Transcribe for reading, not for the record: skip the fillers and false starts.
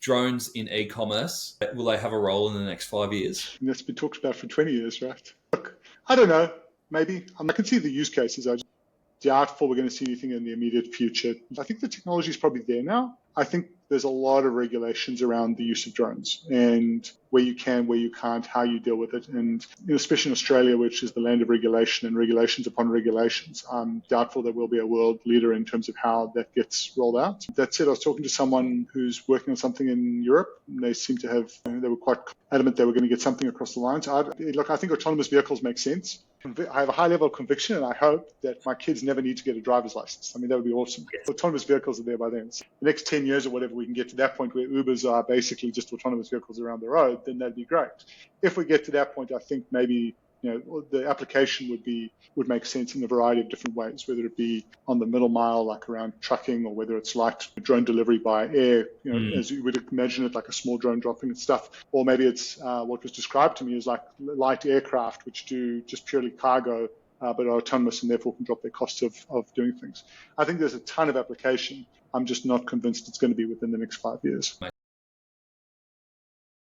drones in e-commerce, will they have a role in the next 5 years? And that's been talked about for 20 years, right? Look, I don't know. Maybe. I can see the use cases. I just doubtful we're going to see anything in the immediate future. I think the technology is probably there now. I think there's a lot of regulations around the use of drones and where you can, where you can't, how you deal with it. And especially in Australia, which is the land of regulation and regulations upon regulations, I'm doubtful there will be a world leader in terms of how that gets rolled out. That said, I was talking to someone who's working on something in Europe, and they seem to have, they were quite adamant they were going to get something across the line. So I think autonomous vehicles make sense. I have a high level of conviction, and I hope that my kids never need to get a driver's license. I mean, that would be awesome. Autonomous vehicles are there by then. So the next 10 years or whatever, we can get to that point where Ubers are basically just autonomous vehicles around the road, then that'd be great. If we get to that point, I think maybe the application would make sense in a variety of different ways, whether it be on the middle mile, like around trucking, or whether it's like drone delivery by air, as you would imagine it, like a small drone dropping and stuff, or maybe it's what was described to me as like light aircraft, which do just purely cargo, but are autonomous and therefore can drop their costs of doing things. I think there's a ton of application. I'm just not convinced it's going to be within the next 5 years.